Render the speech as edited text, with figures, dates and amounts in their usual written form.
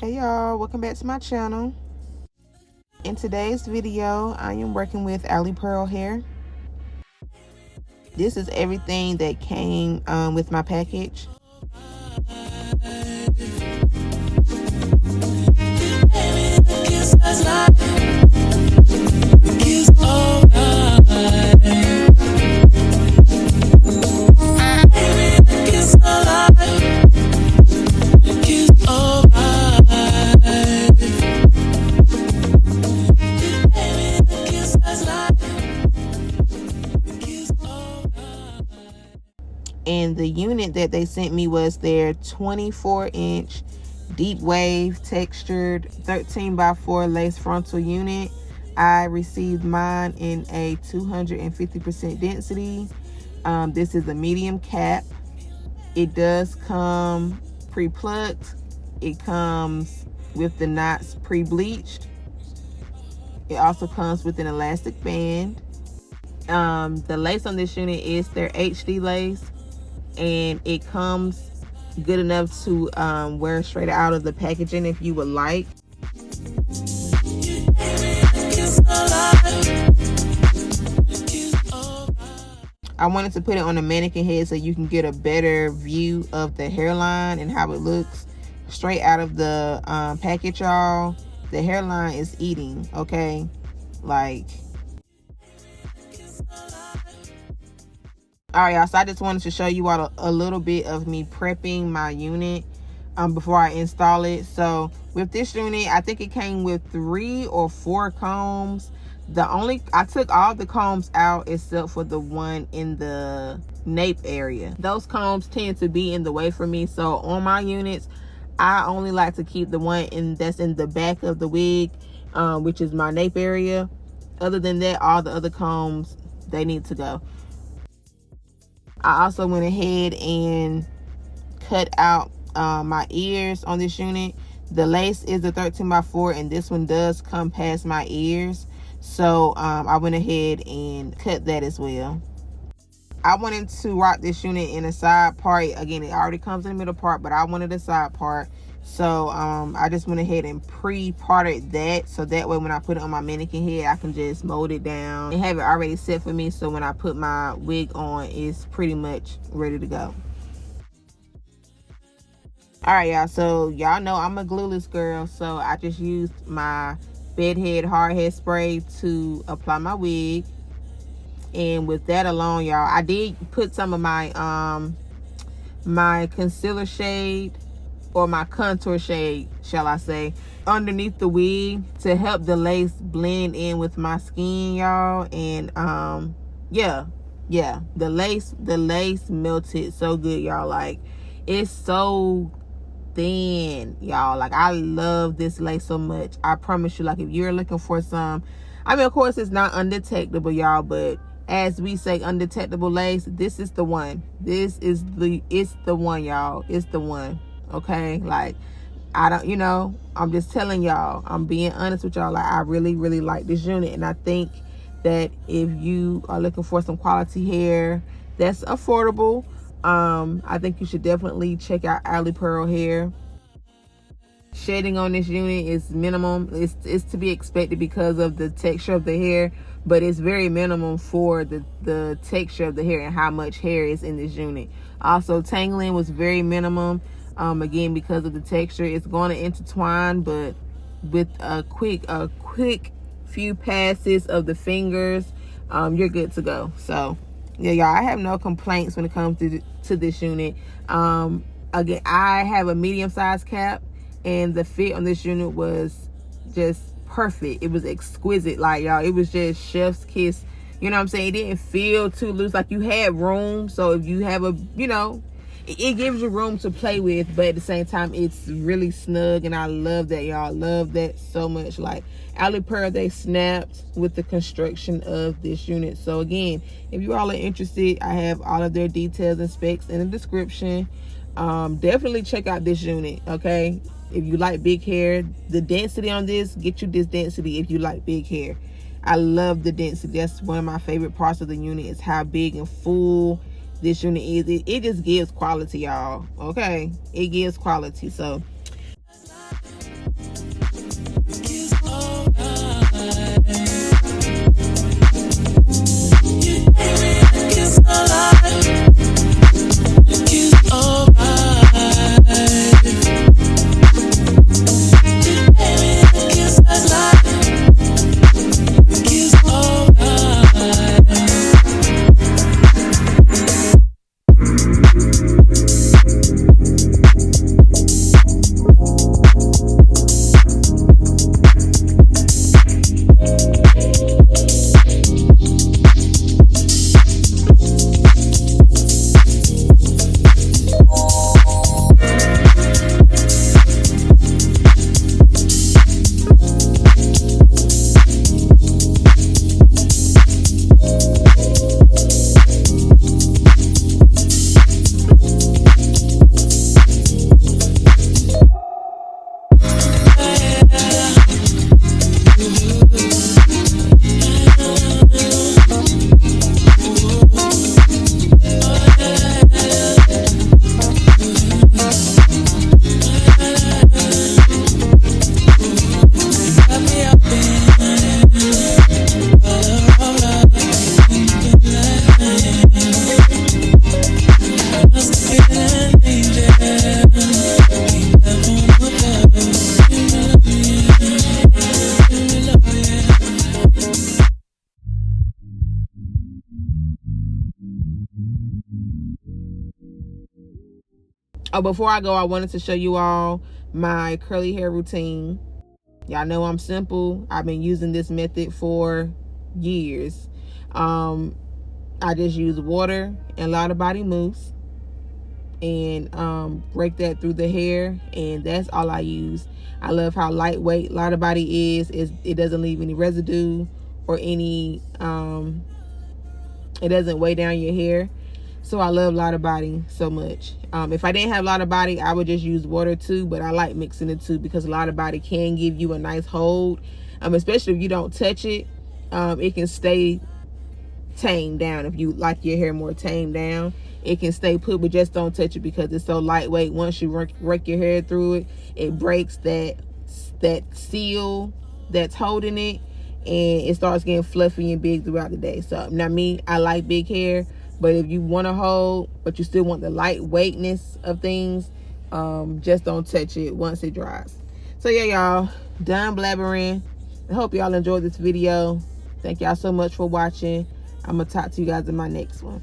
Hey y'all, welcome back to my channel. In today's video, I am working with AliPearl hair. This is everything that came with my package. And the unit that they sent me was their 24-inch deep wave textured 13x4 lace frontal unit. I received mine in a 250% density. This is a medium cap. It does come pre-plucked. It comes with the knots pre-bleached. It also comes with an elastic band. The lace on this unit is their HD lace, and it comes good enough to wear straight out of the packaging if you would like. I wanted to put it on a mannequin head so you can get a better view of the hairline and how it looks straight out of the package, y'all. The hairline is eating, okay? Like, all right, y'all, so I just wanted to show you all a little bit of me prepping my unit before I install it. So with this unit, I think it came with 3 or 4 combs. I took all the combs out except for the one in the nape area. Those combs tend to be in the way for me. So on my units, I only like to keep the one that's in the back of the wig, which is my nape area. Other than that, all the other combs, they need to go. I also went ahead and cut out my ears on this unit. The lace is a 13x4, and this one does come past my ears. So I went ahead and cut that as well. I wanted to rock this unit in a side part. Again, it already comes in the middle part, but I wanted a side part. So I just went ahead and pre-parted that, so that way when I put it on my mannequin head, I can just mold it down and have it already set for me, so when I put my wig on, it's pretty much ready to go. All right, y'all, so y'all know I'm a glueless girl, so I just used my bedhead hard head spray to apply my wig. And with that alone, y'all, I did put some of my my concealer shade, or my contour shade, shall I say, underneath the wig to help the lace blend in with my skin, y'all. And yeah, the lace melted so good, y'all. Like, it's so thin, y'all. Like, I love this lace so much. I promise you, like, if you're looking for some, I mean, of course it's not undetectable, y'all, but as we say, undetectable lace, this is the one. It's the one, y'all. It's the one. Okay, like, I don't, you know, I'm just telling y'all, I'm being honest with y'all. Like, I really like this unit, and I think that if you are looking for some quality hair that's affordable, I think you should definitely check out AliPearl hair. Shading on this unit is minimum. It's to be expected because of the texture of the hair, but it's very minimum for the texture of the hair and how much hair is in this unit. Also, tangling was very minimum. Again, because of the texture, it's going to intertwine, but with a quick few passes of the fingers, you're good to go. So yeah, y'all, I have no complaints when it comes to this unit. Again, I have a medium-sized cap, and the fit on this unit was just perfect. It was exquisite. Like, y'all, it was just chef's kiss. You know what I'm saying? It didn't feel too loose. Like, you had room. So if you have a, you know, it gives you room to play with, but at the same time, it's really snug, and I love that, y'all. Love that so much. Like, AliPearl, they snapped with the construction of this unit. So again, if you all are interested, I have all of their details and specs in the description. Definitely check out this unit, okay? If you like big hair, the density on this, get you this density if you like big hair. I love the density. That's one of my favorite parts of the unit, is how big and full this unit is. It just gives quality, y'all. Okay, it gives quality. So Oh, before I go, I wanted to show you all my curly hair routine. Y'all know I'm simple. I've been using this method for years. I just use water and a lot of body mousse and break that through the hair, and that's all I use. I love how lightweight a lot of body is. It doesn't leave any residue or any it doesn't weigh down your hair. So I love Lot of Body so much. If I didn't have Lot of Body, I would just use water too, but I like mixing the two because Lot of Body can give you a nice hold, especially if you don't touch it. It can stay tamed down. If you like your hair more tamed down, it can stay put, but just don't touch it because it's so lightweight. Once you rake your hair through it, it breaks that seal that's holding it, and it starts getting fluffy and big throughout the day. So now me, I like big hair, but if you want to hold but you still want the lightweightness of things, just don't touch it once it dries. So yeah, y'all, done blabbering. I hope y'all enjoyed this video. Thank y'all so much for watching. I'm gonna talk to you guys in my next one.